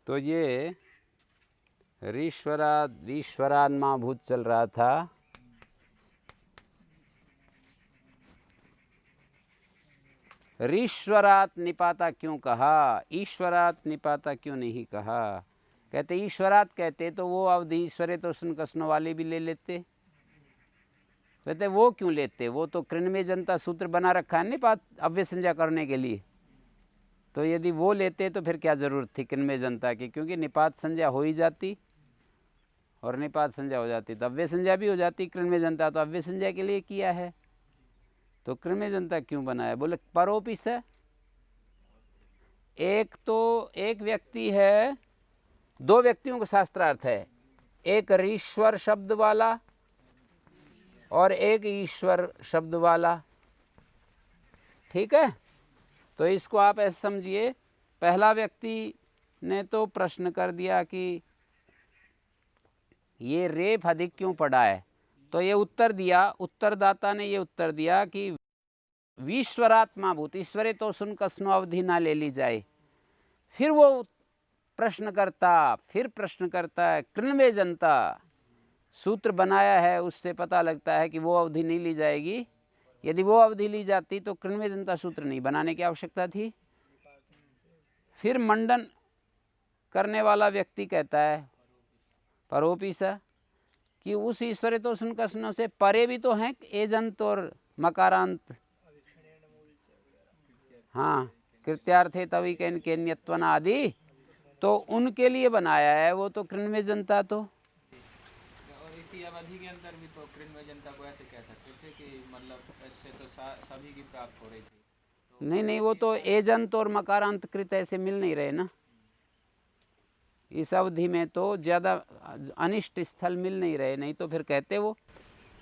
तो ये ईश्वरात्मा भूत चल रहा था। ईश्वरात निपाता क्यों कहा, ईश्वरात निपाता क्यों नहीं कहा? कहते ईश्वरात कहते तो वो अवधि ईश्वरे तो सुन कसनो वाले भी ले लेते। कहते वो क्यों लेते, वो तो कृण में जनता सूत्र बना रखा है निपात अव्यय संज्ञा करने के लिए। तो यदि वो लेते तो फिर क्या जरूरत थी कृण में जनता की, क्योंकि निपात संज्ञा हो ही जाती और निपात संज्ञा हो जाती तो अव्यय संज्ञा भी हो जाती। कृण में जनता तो अव्यय संज्ञा के लिए किया है, तो कृण में जनता क्यों बनाया? बोले परोपी से एक तो एक व्यक्ति है, दो व्यक्तियों का शास्त्रार्थ है, एक ईश्वर शब्द वाला और एक ईश्वर शब्द वाला। ठीक है, तो इसको आप ऐसे समझिए, पहला व्यक्ति ने तो प्रश्न कर दिया कि ये रेप अधिक क्यों पड़ा है, तो ये उत्तर दिया, उत्तरदाता ने ये उत्तर दिया कि विश्वरात्मा भूत, ईश्वरे तो सुन कसनो अवधि ना ले ली जाए। फिर वो प्रश्न करता है कृण्वे जनता सूत्र बनाया है, उससे पता लगता है कि वो अवधि नहीं ली जाएगी। यदि वो अवधि ली जाती तो कृण्वे जनता सूत्र नहीं बनाने की आवश्यकता थी। फिर मंडन करने वाला व्यक्ति कहता है परोपीसा कि उस ईश्वरे तो सुन कसनो से परे भी तो हैं एजंत और मकारांत। हाँ, कृत्यार्थे तभी केन्यत्वन आदि, तो उनके लिए बनाया है वो तो कृण्वे जनता। तो और इसी अवधि के अंदर भी तो कृण्वे जनता को ऐसे कह सकते थे कि मतलब ऐसे तो सभी की प्राप्त हो रही थी। तो नहीं, वो तो एजंत और मकारांत कृत ऐसे मिल नहीं रहे ना। इस अवधि में तो ज्यादा अनिष्ट स्थल मिल नहीं रहे, नहीं तो फिर कहते वो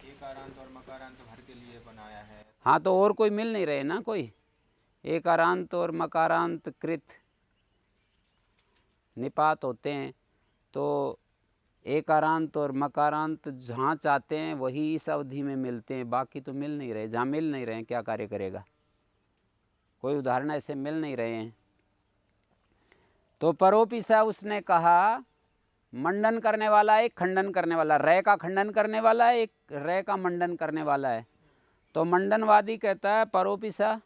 एकारांत और मकारांत भर के लिए बनाया है। हाँ, तो और कोई मिल नहीं रहे ना, कोई एकारांत और मकारांत कृत निपात होते हैं, तो एकारांत और मकारांत जहाँ चाहते हैं वही इस अवधि में मिलते हैं, बाकी तो मिल नहीं रहे। जहाँ मिल नहीं रहे हैं क्या कार्य करेगा, कोई उदाहरण ऐसे मिल नहीं रहे हैं। तो परोपीसा उसने कहा मंडन करने वाला एक खंडन करने वाला, रय का खंडन करने वाला है, एक रय का मंडन करने वाला है। तो मंडनवादी कहता है परोपीसा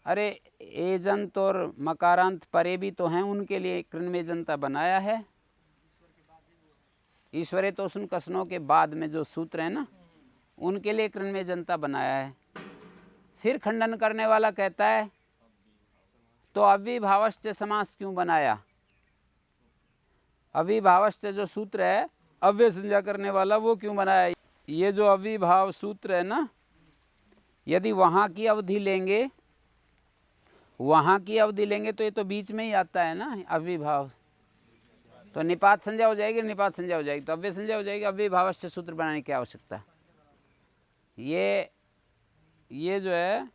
अरे एजंत और मकारांत परे भी तो हैं, उनके लिए कृण्वे जनता बनाया है। ईश्वरे तो सुन कसनों के बाद में जो सूत्र है ना, उनके लिए कृण्वे जनता बनाया है। फिर खंडन करने वाला कहता है तो अविभावश्च समास क्यों बनाया? अविभावश्च जो सूत्र है अव्यय संज्ञा करने वाला, वो क्यों बनाया? ये जो अविभाव सूत्र है ना, यदि वहाँ की अवधि लेंगे तो ये तो बीच में ही आता है ना अविभाव, तो निपात संज्ञा हो जाएगी, निपात संज्ञा हो जाएगी तो अव्यय संज्ञा हो जाएगी। अविभावश्च सूत्र बनाने की आवश्यकता। ये जो है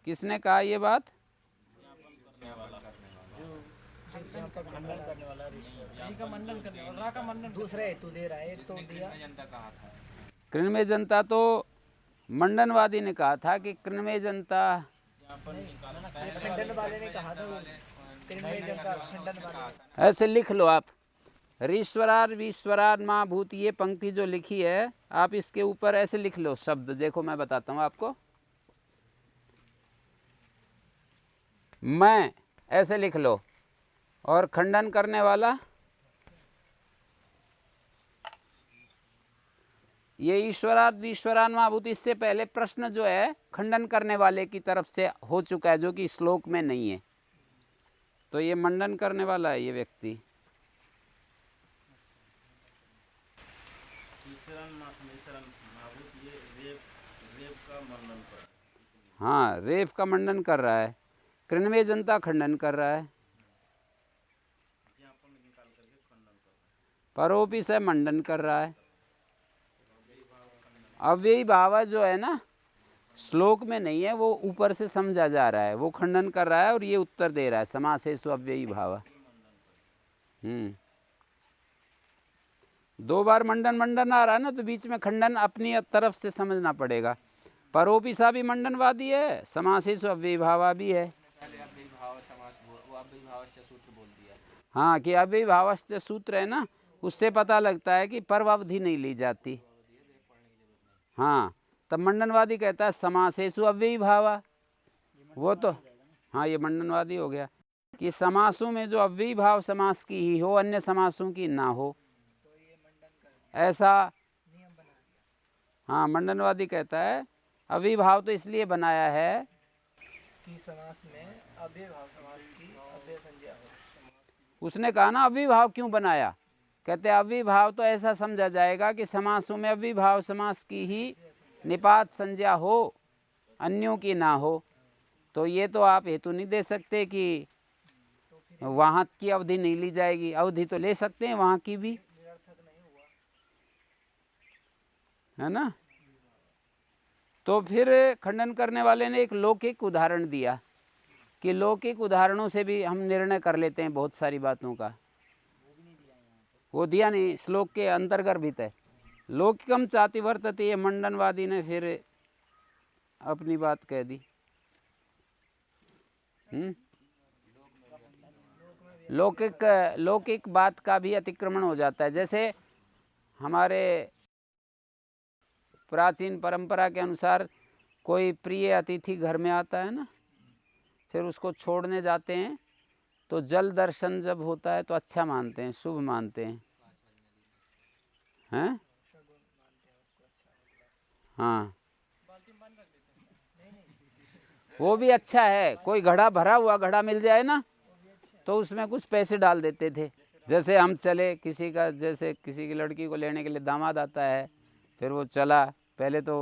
किसने कहा ये बात? कृण्वे जनता तो मंडनवादी ने कहा था कि कृण्वे जनता, खंडन वाले ने कहा था, कृण्वे जनता खंडन वाले। ऐसे लिख लो आप, ईश्वरार विश्वरार माँ भूत, ये पंक्ति जो लिखी है आप इसके ऊपर ऐसे लिख लो शब्द। देखो मैं बताता हूँ आपको, मैं ऐसे लिख लो, और खंडन करने वाला ये ईश्वरार्थ ईश्वरान महाभूत। इससे पहले प्रश्न जो है खंडन करने वाले की तरफ से हो चुका है, जो कि श्लोक में नहीं है। तो ये मंडन करने वाला है ये व्यक्ति। हाँ, रेप का मंडन कर रहा है, कृण्वे जनता खंडन कर रहा है। परोपि से मंडन कर रहा है। अव्ययी भाव जो है ना, श्लोक में नहीं है, वो ऊपर से समझा जा रहा है, वो खंडन कर रहा है और ये उत्तर दे रहा है, समासेषु अव्ययी भाव। 2 बार मंडन मंडन आ रहा है ना, तो बीच में खंडन अपनी तरफ से समझना पड़ेगा। परोपि सा भी मंडनवादी है, समासेषु अव्ययी भावा भी है। पहले अव्ययी भाव समास वो अव्ययी भाव से सूत्र बोल दिया। हाँ, कि अव्ययी भावस्य सूत्र है ना, उससे पता लगता है कि पर्व अवधि नहीं ली जाती। हाँ, तब मंडनवादी कहता है समासेषु अव्ययी भावा, वो तो हाँ, ये मंडनवादी हो गया कि समासों में जो अव्ययी भाव समास की ही हो, अन्य समासों की ना हो, ऐसा। हाँ, मंडनवादी कहता है अव्ययी भाव तो इसलिए बनाया है कि समास में अव्यय भाव समास की अव्यय संज्ञा हो। उसने कहा ना अव्ययी भाव क्यों बनाया, कहते हैं अव्ययी भाव तो ऐसा समझा जाएगा कि समासों में अव्ययी भाव समास की ही निपात संज्ञा हो, अन्यों की ना हो। तो ये तो आप हेतु नहीं दे सकते कि वहाँ की अवधि नहीं ली जाएगी, अवधि तो ले सकते हैं वहाँ की भी, है ना। तो फिर खंडन करने वाले ने एक लौकिक उदाहरण दिया कि लौकिक उदाहरणों से भी हम निर्णय कर लेते हैं बहुत सारी बातों का। वो दिया नहीं, श्लोक के अंतर्गर्भित है। लौकिकम चाति वर्तते, ये मंडनवादी ने फिर अपनी बात कह दी। लौकिक बात का भी अतिक्रमण हो जाता है। जैसे हमारे प्राचीन परंपरा के अनुसार कोई प्रिय अतिथि घर में आता है ना, फिर उसको छोड़ने जाते हैं, तो जल दर्शन जब होता है तो अच्छा मानते हैं, शुभ मानते हैं, हैं? हाँ, वो भी अच्छा है। कोई घड़ा भरा हुआ घड़ा मिल जाए ना, तो उसमें कुछ पैसे डाल देते थे। जैसे हम चले किसी का, जैसे किसी की लड़की को लेने के लिए दामाद आता है, फिर वो चला, पहले तो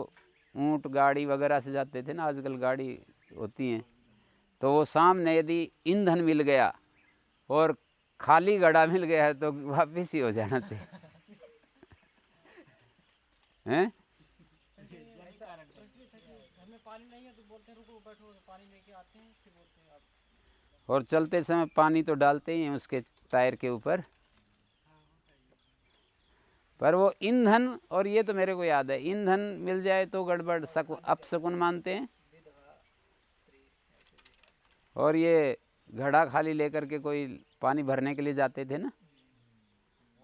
ऊंट गाड़ी वगैरह से जाते थे ना, आजकल गाड़ी होती हैं, तो वो सामने यदि ईंधन मिल गया और खाली घड़ा मिल गया है तो वापिस ही हो जाना चाहिए, हैं? और चलते समय पानी तो डालते ही हैं उसके टायर के ऊपर। पर वो ईंधन, और ये तो मेरे को याद है, ईंधन मिल जाए तो गड़बड़ अपशकुन मानते हैं। और ये घड़ा खाली लेकर के कोई पानी भरने के लिए जाते थे ना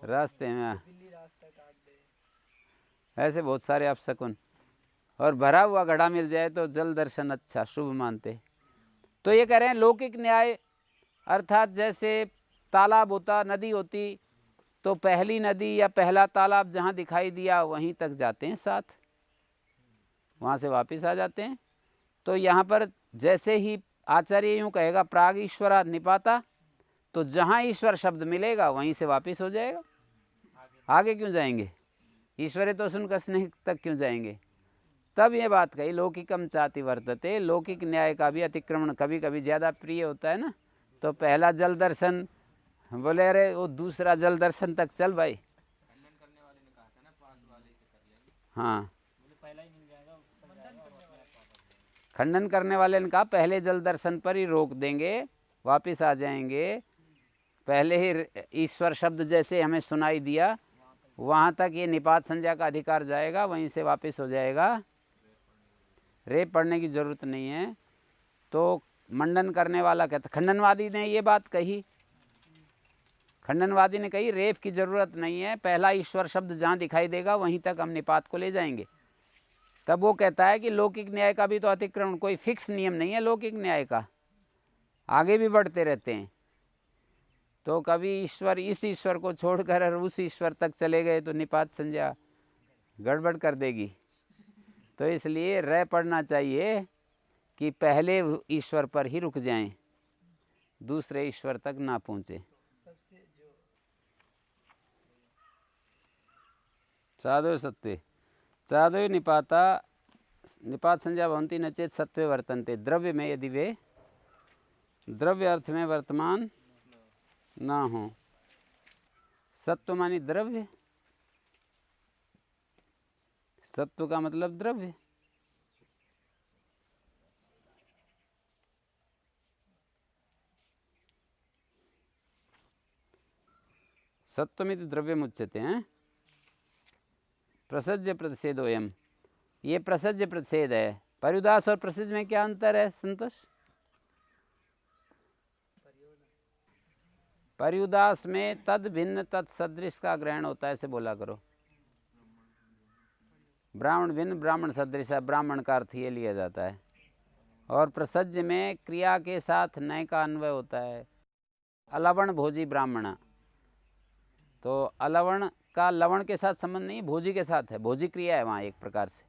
रास्ते में, ऐसे बहुत सारे अपशकुन। और भरा हुआ घड़ा मिल जाए तो जल दर्शन अच्छा शुभ मानते। तो ये कह रहे हैं लौकिक न्याय, अर्थात जैसे तालाब होता, नदी होती, तो पहली नदी या पहला तालाब जहाँ दिखाई दिया वहीं तक जाते हैं साथ, वहाँ से वापस आ जाते हैं। तो यहाँ पर जैसे ही आचार्य यूँ कहेगा प्राग ईश्वरा निपाता, तो जहाँ ईश्वर शब्द मिलेगा वहीं से वापस हो जाएगा। आगे क्यों जाएंगे, ईश्वरे तो सुन कसने तक क्यों जाएंगे। तब ये बात कही लौकिकम चाति वर्तते, लौकिक न्याय का भी अतिक्रमण कभी कभी ज़्यादा प्रिय होता है ना। तो पहला जल दर्शन, बोले अरे वो दूसरा जल दर्शन तक चल भाई। खंडन करने वाले ने कहा था ना पास वाले से कर लेंगे, हाँ, पहला ही मिल जाएगा। खंडन करने वाले ने कहा पहले जल दर्शन पर ही रोक देंगे, वापस आ जाएंगे। पहले ही ईश्वर शब्द जैसे हमें सुनाई दिया वहाँ तक ये निपात संज्ञा का अधिकार जाएगा, वहीं से वापस हो जाएगा, रेप पढ़ने की ज़रूरत नहीं है। तो मंडन करने वाला कहता, खंडनवादी ने ये बात कही, खंडनवादी ने कही रेप की ज़रूरत नहीं है, पहला ईश्वर शब्द जहाँ दिखाई देगा वहीं तक हम निपात को ले जाएंगे। तब वो कहता है कि लौकिक न्याय का भी तो अतिक्रमण, कोई फिक्स नियम नहीं है लौकिक न्याय का, आगे भी बढ़ते रहते हैं। तो कभी ईश्वर इस ईश्वर को छोड़कर उस ईश्वर तक चले गए तो निपात संज्ञा गड़बड़ कर देगी। तो इसलिए रह पढ़ना चाहिए कि पहले ईश्वर पर ही रुक जाएं, दूसरे ईश्वर तक ना पहुँचे। चादो सत्वे, चादो निपाता, निपात संज्ञा भवन्ति न चेत सत्वे वर्तन्ते, द्रव्य में यदि वे द्रव्य अर्थ में वर्तमान ना हो। सत्व मानी द्रव्य, सत्व का मतलब द्रव्य। सत्वमिति द्रव्यमुच्यते हैं। प्रसज्य प्रतिषेधोयम, ये प्रसज्य प्रतिषेध है। पर्युदास और प्रसज्य में क्या अंतर है संतोष? पर्युदास में तद भिन्न तत्सदृश का ग्रहण होता है, ऐसे बोला करो। ब्राह्मण भिन्न ब्राह्मण सदृश है, ब्राह्मण का अर्थ ये लिया जाता है। और प्रसज्य में क्रिया के साथ नय का अन्वय होता है। अलवण भोजी ब्राह्मण, तो अलवण का लवण के साथ संबंध नहीं, भोजी के साथ है। भोजी क्रिया है वहाँ एक प्रकार से।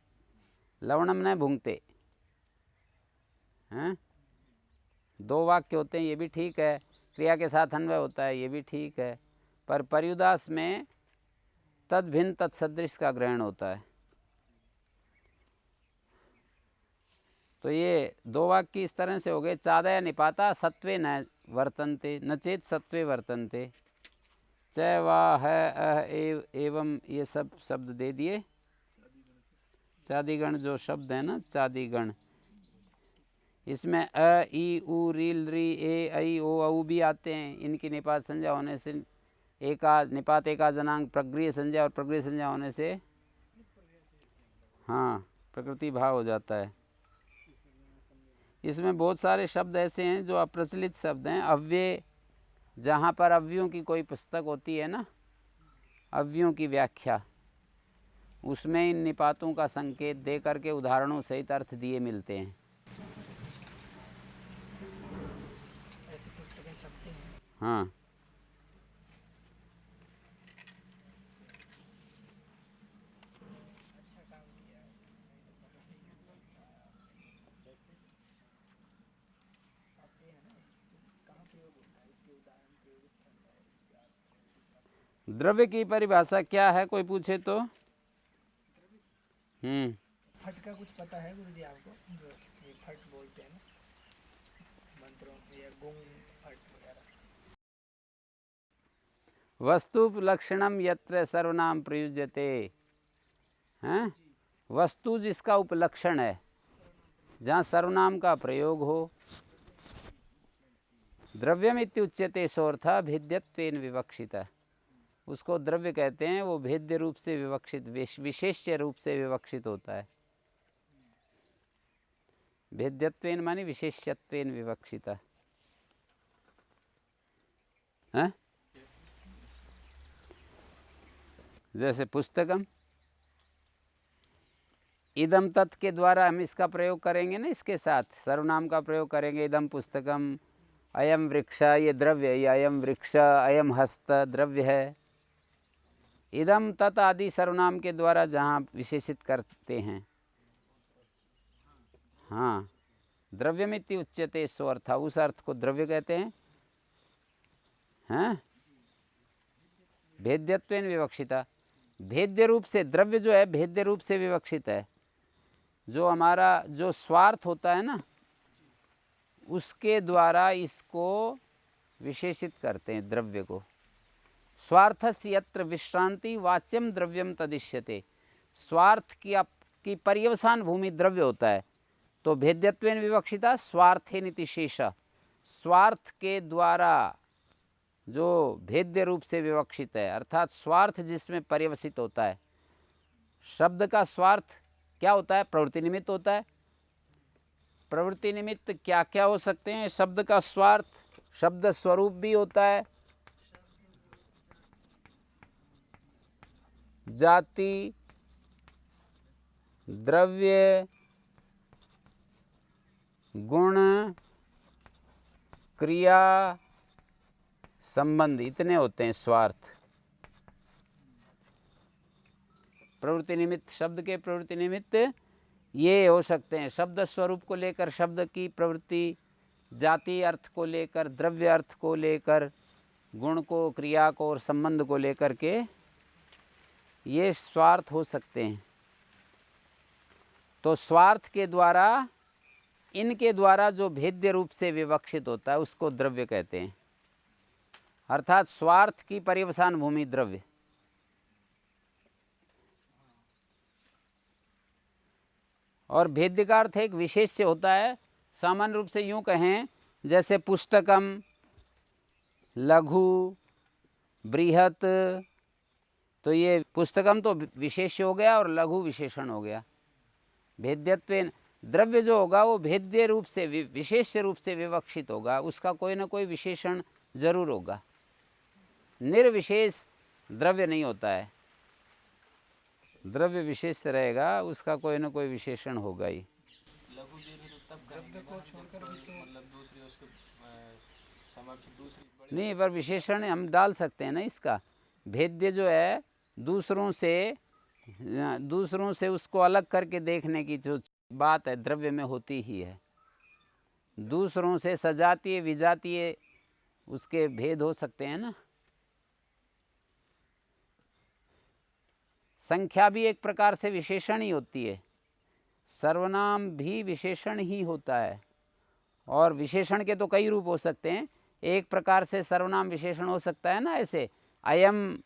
लवणम न भुंगते हैं, दो वाक्य होते हैं, ये भी ठीक है। क्रिया के साथ अन्वय होता है, ये भी ठीक है। पर पर्युदास में तद भिन्न तत्सदृश का ग्रहण होता है। तो ये दो वाक्य इस तरह से हो गए। चादय निपाता सत्वे न वर्तन्ते न चेत सत्वे वर्तन्ते। च वा है अह एवं ये सब शब्द दे दिए। चादिगण जो शब्द है ना, चादिगण, इसमें अ ई उ रील री ए ऐ ओ औ भी आते हैं। इनकी निपात संज्ञा होने से निपात एका जनांग प्रगृह्य संज्ञा, और प्रगृह्य संज्ञा होने से हाँ प्रकृति भाव हो जाता है। इसमें बहुत सारे शब्द ऐसे हैं जो अप्रचलित शब्द हैं। अव्यय, जहाँ पर अव्ययों की कोई पुस्तक होती है ना, अव्ययों की व्याख्या, उसमें इन निपातों का संकेत दे करके उदाहरणों सहित अर्थ दिए मिलते हैं। ऐसी पुस्तकें छपती हैं। हाँ, अच्छा काम किया है। आते हैं ना, कहाँ प्रयोग होता है, इसके उदाहरण प्रयोग इस तरह है, इसके अर्थ। द्रव्य की परिभाषा क्या है, कोई पूछे तो? फट का कुछ पता है गुरु जी आपको, जो ये फट बोलते हैं ना मंत्रों में, या गुंग फट वगैरह? वस्तुपलक्षणम यत्र सर्वनाम प्रयुज्यते, हैं? वस्तु जिसका उपलक्षण है, जहाँ सर्वनाम का प्रयोग हो। द्रव्यम इत्युच्यते सोऽर्थ भेद्यत्वेन विवक्षितः, उसको द्रव्य कहते हैं। वो भेद्य रूप से विवक्षित, विशेष्य रूप से विवक्षित होता है। भेद्यत्वेन मानी विशेष्यत्वेन विवक्षितः। हैं? जैसे पुस्तकम, इदम तत् के द्वारा हम इसका प्रयोग करेंगे ना, इसके साथ सर्वनाम का प्रयोग करेंगे। इदम पुस्तकम, अयम वृक्ष, ये द्रव्य, ये अयम वृक्ष, अयम हस्त द्रव्य है। इदम तत् आदि सर्वनाम के द्वारा जहाँ विशेषित करते हैं, हाँ, द्रव्यमिति उच्यते सो अर्थ, उस अर्थ को द्रव्य कहते हैं। हैं? भेद्यत्वेन विवक्षिता, भेद्य रूप से, द्रव्य जो है भेद्य रूप से विवक्षित है। जो हमारा जो स्वार्थ होता है ना, उसके द्वारा इसको विशेषित करते हैं द्रव्य को। स्वार्थस्य यत्र विश्रांति वाच्यम द्रव्यम तदिश्यते, स्वार्थ की पर्यवसान भूमि द्रव्य होता है। तो भेद्यत्वेन विवक्षिता स्वार्थेनिति शेष, स्वार्थ के द्वारा जो भेद्य रूप से विवक्षित है, अर्थात स्वार्थ जिसमें पर्यवसित होता है। शब्द का स्वार्थ क्या होता है? प्रवृत्ति निमित्त होता है। प्रवृत्ति निमित्त क्या क्या हो सकते हैं शब्द का स्वार्थ? शब्द स्वरूप भी होता है, जाति, द्रव्य, गुण, क्रिया, संबंध, इतने होते हैं स्वार्थ। प्रवृत्ति निमित्त, शब्द के प्रवृत्ति निमित्त ये हो सकते हैं। शब्द स्वरूप को लेकर शब्द की प्रवृत्ति, जाति अर्थ को लेकर, द्रव्य अर्थ को लेकर, गुण को, क्रिया को और संबंध को लेकर के ये स्वार्थ हो सकते हैं। तो स्वार्थ के द्वारा, इनके द्वारा जो भेद्य रूप से विवक्षित होता है उसको द्रव्य कहते हैं। अर्थात स्वार्थ की पर्यवसान भूमि द्रव्य। और भेद्य का अर्थ एक विशेष्य होता है। सामान्य रूप से यूं कहें जैसे पुस्तकम, लघु, बृहत, तो ये पुस्तकम तो विशेष्य हो गया और लघु विशेषण हो गया। भेद्यत्वेन द्रव्य जो होगा वो भेद्य रूप से विशेष रूप से विवक्षित होगा, उसका कोई ना कोई विशेषण जरूर होगा। निर्विशेष द्रव्य नहीं होता है, द्रव्य विशेष रहेगा, उसका कोई ना कोई विशेषण होगा ही। लघु दीर्घ तो तब करेंगे ना जब कोई मतलब दूसरी उसके समक्ष दूसरी बड़ी नहीं, पर विशेषण हम डाल सकते हैं ना इसका। भेद्य जो है दूसरों से उसको अलग करके देखने की जो बात है द्रव्य में होती ही है। दूसरों से सजातीय विजातीय उसके भेद हो सकते हैं ना। संख्या भी एक प्रकार से विशेषण ही होती है, सर्वनाम भी विशेषण ही होता है। और विशेषण के तो कई रूप हो सकते हैं। एक प्रकार से सर्वनाम विशेषण हो सकता है ना, ऐसे अयम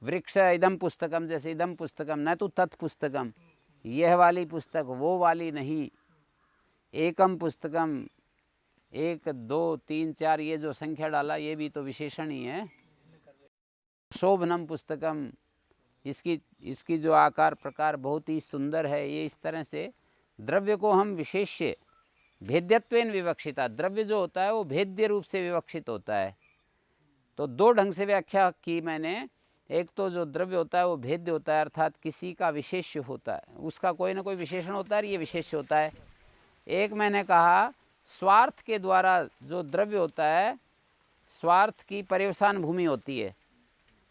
वृक्ष इदम पुस्तकम, जैसे इदम पुस्तकम न तो तत् पुस्तकम, यह वाली पुस्तक वो वाली नहीं। एकम पुस्तकम, 1 2 3 4 ये जो संख्या डाला ये भी तो विशेषण ही है। शोभनम पुस्तकम, इसकी जो आकार प्रकार बहुत ही सुंदर है। ये इस तरह से द्रव्य को हम विशेष्य भेद्यत्वेन विवक्षिता, द्रव्य जो होता है वो भेद्य रूप से विवक्षित होता है। तो दो ढंग से व्याख्या की मैंने। एक तो जो द्रव्य होता है वो भेद्य होता है, अर्थात किसी का विशेष्य होता है, उसका कोई ना कोई विशेषण होता है, ये विशेष्य होता है। एक मैंने कहा स्वार्थ के द्वारा जो द्रव्य होता है, स्वार्थ की पर्यवसान भूमि होती है।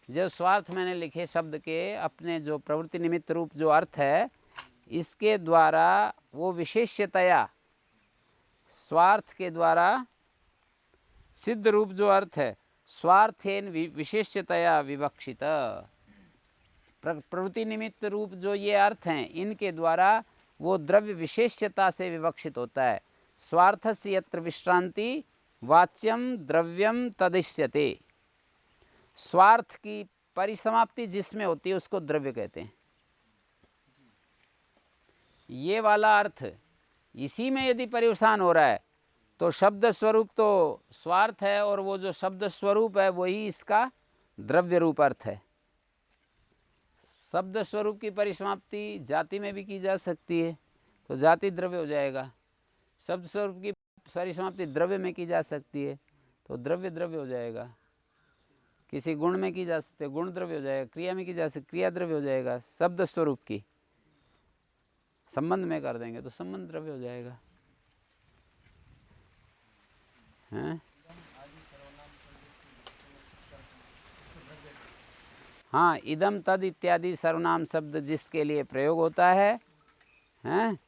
जो स्वार्थ मैंने लिखे शब्द के अपने जो प्रवृत्ति निमित्त रूप जो अर्थ है, इसके द्वारा वो विशेष्यतया स्वार्थ के द्वारा सिद्ध रूप जो अर्थ है स्वार्थेन विशेष्यतया विवक्षित। प्रवृत्ति निमित्त रूप जो ये अर्थ हैं इनके द्वारा वो द्रव्य विशेष्यता से विवक्षित होता है। स्वार्थस्य यत्र विश्रांति वाच्यम द्रव्यम तदिश्यते। स्वार्थ की परिसमाप्ति जिसमें होती है उसको द्रव्य कहते हैं। ये वाला अर्थ इसी में यदि पर्यवसान हो रहा है तो शब्द स्वरूप तो स्वार्थ है, और वो जो शब्द स्वरूप है वही इसका द्रव्य रूप अर्थ है। शब्द स्वरूप की परिसमाप्ति जाति में भी की जा सकती है तो जाति द्रव्य हो जाएगा। शब्द स्वरूप की परिसमाप्ति द्रव्य में की जा सकती है तो द्रव्य द्रव्य हो जाएगा। किसी गुण में की जा सकती है, गुण द्रव्य हो जाएगा। क्रिया में की जा सकती, क्रिया द्रव्य हो जाएगा। शब्द स्वरूप की संबंध में कर देंगे तो संबंध द्रव्य हो जाएगा। हैं? हाँ, इदम तद इत्यादि सर्वनाम शब्द जिसके लिए प्रयोग होता है, हैं?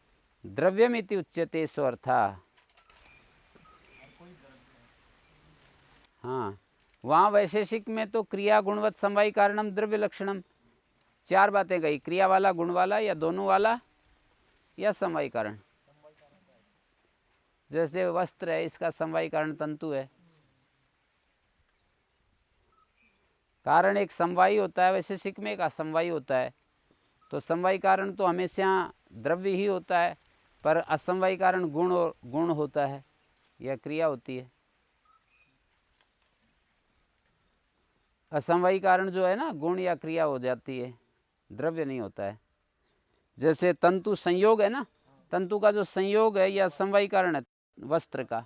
द्रव्यमिति उच्यते स्वर्था। हाँ, वहाँ वैशेषिक में तो क्रिया गुणवत् समवायी कारणम द्रव्य लक्षणम 4 बातें गई। क्रिया वाला, गुण वाला, या दोनों वाला, या समवायी कारण। जैसे वस्त्र है, इसका समवायी कारण तंतु है। कारण एक समवायी होता है, वैशेषिक में एक असमवायी होता है। तो समवायी कारण तो हमेशा द्रव्य ही होता है, पर असमवायी कारण गुण होता है या क्रिया होती है। असमवायी कारण जो है ना, गुण या क्रिया हो जाती है, द्रव्य नहीं होता है। जैसे तंतु संयोग है ना, तंतु का जो संयोग है यह समवायी कारण है वस्त्र का,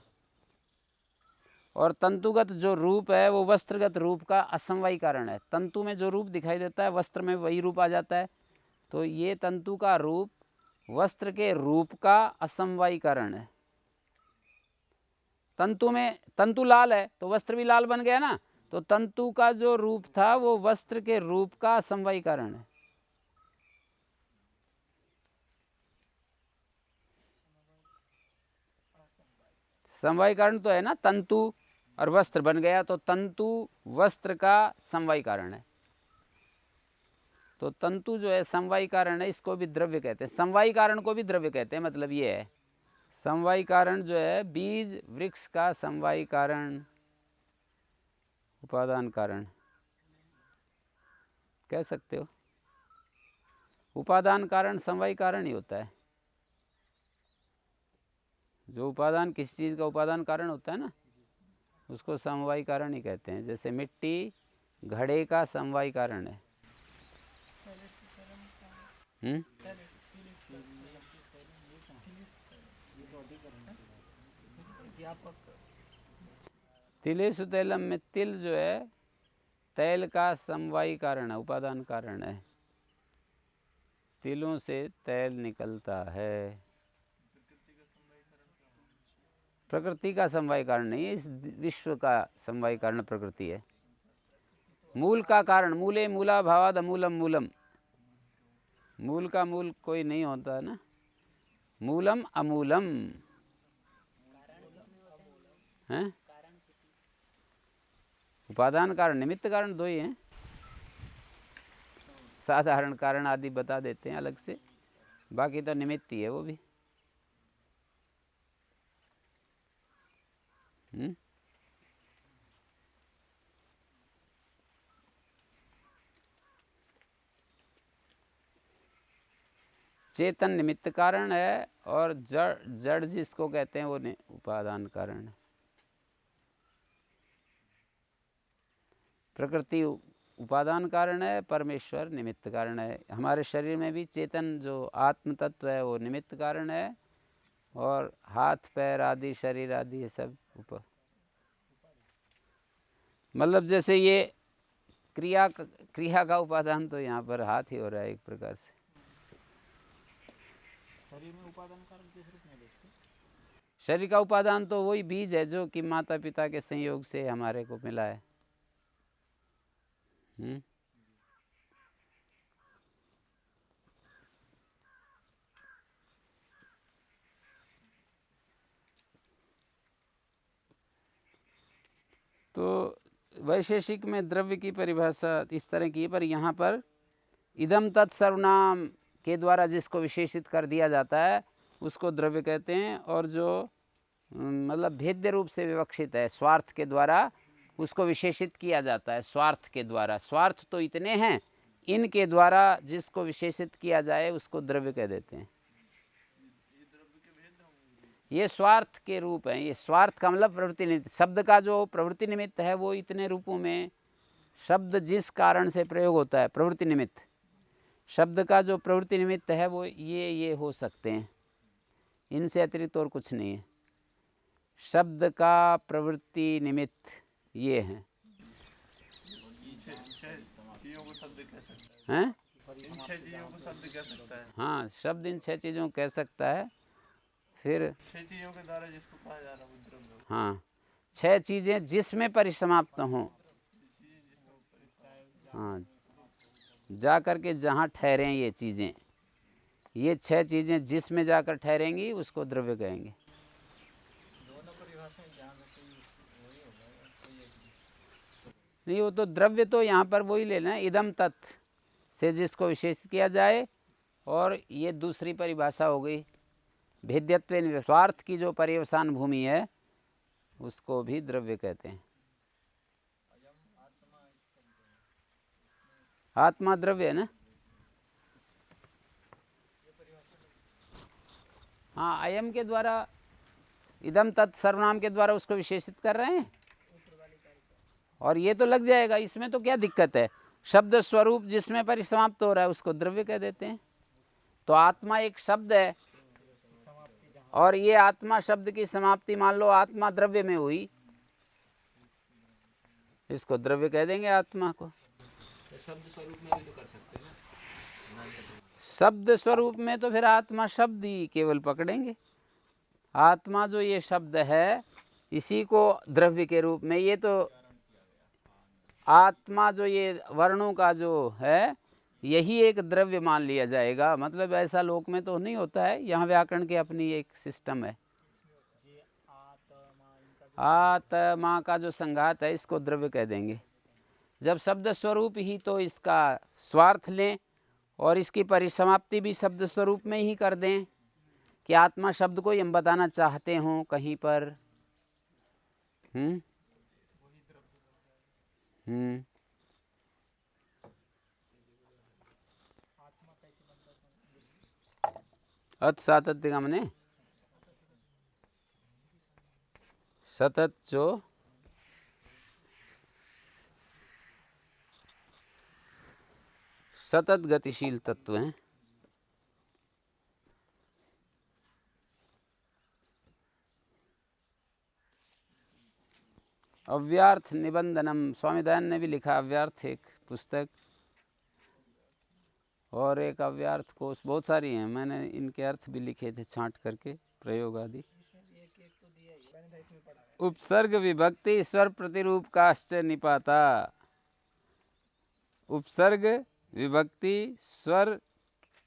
और तंतुगत जो रूप है वो वस्त्रगत रूप का असमवायी कारण है। तंतु में जो रूप दिखाई देता है वस्त्र में वही रूप आ जाता है, तो ये तंतु का रूप वस्त्र के रूप का असमवायी कारण है। तंतु में तंतु लाल है तो वस्त्र भी लाल बन गया ना, तो तंतु का जो रूप था वो वस्त्र के रूप का असमवायी कारण है। समवायी कारण तो है ना, तंतु और वस्त्र बन गया तो तंतु वस्त्र का समवायी कारण है। तो तंतु जो है समवायी कारण है, इसको भी द्रव्य कहते हैं। समवायी कारण को भी द्रव्य कहते हैं, मतलब ये है समवायी कारण जो है बीज वृक्ष का समवायी कारण, उपादान कारण कह सकते हो। उपादान कारण समवायी कारण ही होता है। जो उपादान किसी चीज़ का उपादान कारण होता है ना, उसको समवायी कारण ही कहते हैं। जैसे मिट्टी घड़े का समवायी कारण है। तिलेषु तैलम में तिल जो है तैल का समवायी कारण है, उपादान कारण है। तिलों से तैल निकलता है। प्रकृति का समवायी कारण नहीं है, इस विश्व का समवायी कारण प्रकृति है। मूल का कारण, मूले मूला भावाद अमूलम मूलम, मूल का मूल कोई नहीं होता ना, मूलम अमूलम है। उपादान कारण निमित्त कारण दो ही हैं। साधारण कारण आदि बता देते हैं अलग से, बाकी तो निमित्त ही है वो भी। चेतन निमित्त कारण है और जड़ जिसको कहते हैं वो उपादान कारण है। प्रकृति उपादान कारण है, परमेश्वर निमित्त कारण है। हमारे शरीर में भी चेतन जो आत्म तत्व है वो निमित्त कारण है, और हाथ पैर आदि शरीर आदि ये सब मतलब जैसे ये क्रिया का उपादान तो यहाँ पर हाथ ही हो रहा है एक प्रकार से। शरीर में उपादान कारण किस रूप में देखते? शरीर का उपादान तो वही बीज है जो कि माता पिता के संयोग से हमारे को मिला है। तो वैशेषिक में द्रव्य की परिभाषा इस तरह की है, पर यहाँ पर इदम तत्सर्वनाम के द्वारा जिसको विशेषित कर दिया जाता है उसको द्रव्य कहते हैं, और जो मतलब भेद्य रूप से विवक्षित है स्वार्थ के द्वारा उसको विशेषित किया जाता है। स्वार्थ के द्वारा, स्वार्थ तो इतने हैं, इनके द्वारा जिसको विशेषित किया जाए उसको द्रव्य कह देते हैं। ये स्वार्थ के रूप हैं। ये स्वार्थ का मतलब प्रवृत्ति निमित्त। शब्द का जो प्रवृत्ति निमित्त है वो इतने रूपों में, शब्द जिस कारण से प्रयोग होता है प्रवृत्ति निमित्त, शब्द का जो प्रवृत्ति निमित्त है वो ये हो सकते हैं, इनसे अतिरिक्त और कुछ नहीं है। शब्द का प्रवृत्ति निमित्त ये हैं। हैं? इन 6 चीजों को शब्द कह सकता है। हाँ, शब्द इन 6 चीज़ों को कह सकता है। फिर 6 चीजों के द्वारा जिसको कहा जा रहा है वो द्रव्य। हाँ, 6 चीज़ें जिसमें परिसमाप्त हों। हाँ, जा कर के जहाँ ठहरें ये चीज़ें, ये 6 चीज़ें जिसमें जाकर ठहरेंगी उसको द्रव्य कहेंगे। नहीं, वो तो द्रव्य तो यहाँ पर वही लेना है, इदम तत् से जिसको विशेषित किया जाए, और ये दूसरी परिभाषा हो गई भेद्यत्व। स्वार्थ की जो पर्यवसान भूमि है उसको भी द्रव्य कहते हैं। आत्मा द्रव्य है ना। हाँ, अयम के द्वारा, इदम तत् सर्वनाम के द्वारा उसको विशेषित कर रहे हैं, और ये तो लग जाएगा, इसमें तो क्या दिक्कत है। शब्द स्वरूप जिसमें परिसमाप्त हो रहा है उसको द्रव्य कह देते हैं। तो आत्मा एक शब्द है, और ये आत्मा शब्द की समाप्ति मान लो आत्मा द्रव्य में हुई, इसको द्रव्य कह देंगे आत्मा को। तो शब्द स्वरूप में भी तो कर सकते हैं ना। शब्द स्वरूप में तो फिर आत्मा शब्द ही केवल पकड़ेंगे। आत्मा जो ये शब्द है इसी को द्रव्य के रूप में, ये तो आत्मा जो ये वर्णों का जो है यही एक द्रव्य मान लिया जाएगा। मतलब ऐसा लोक में तो नहीं होता है, यहाँ व्याकरण की अपनी एक सिस्टम है। आत्मा का जो संघात है इसको द्रव्य कह देंगे। जब शब्द स्वरूप ही तो इसका स्वार्थ लें और इसकी परिसमाप्ति भी शब्द स्वरूप में ही कर दें कि आत्मा शब्द को हम बताना चाहते हों कहीं पर, आत्मा कैसे बनता है? अथ सातत्य का मने सतत जो सतत गतिशील तत्व हैं, अव्यार्थ निबंधनम। स्वामी दयानंद ने भी लिखा अव्यार्थ एक पुस्तक, और एक अव्यार्थ कोश, बहुत सारी हैं, मैंने इनके अर्थ भी लिखे थे छांट करके, प्रयोग आदि। उपसर्ग विभक्ति स्वर प्रतिरूप काश्च निपाता। उपसर्ग विभक्ति स्वर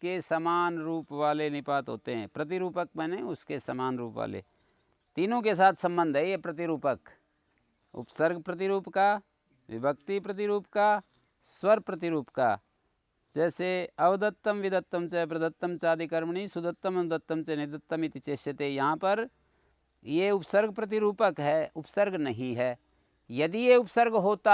के समान रूप वाले निपात होते हैं। प्रतिरूपक माने उसके समान रूप वाले, तीनों के साथ संबंध है ये प्रतिरूपक। उपसर्ग प्रतिरूप का, विभक्ति प्रतिरूप का, स्वर प्रतिरूप का। जैसे अवदत्तम विदत्तम च प्रदत्तम चादि कर्मणि सुदत्तम अनुदत्तम च निदत्तम इति चेष्यते। यहाँ पर ये उपसर्ग प्रतिरूपक है, उपसर्ग नहीं है। यदि ये उपसर्ग होता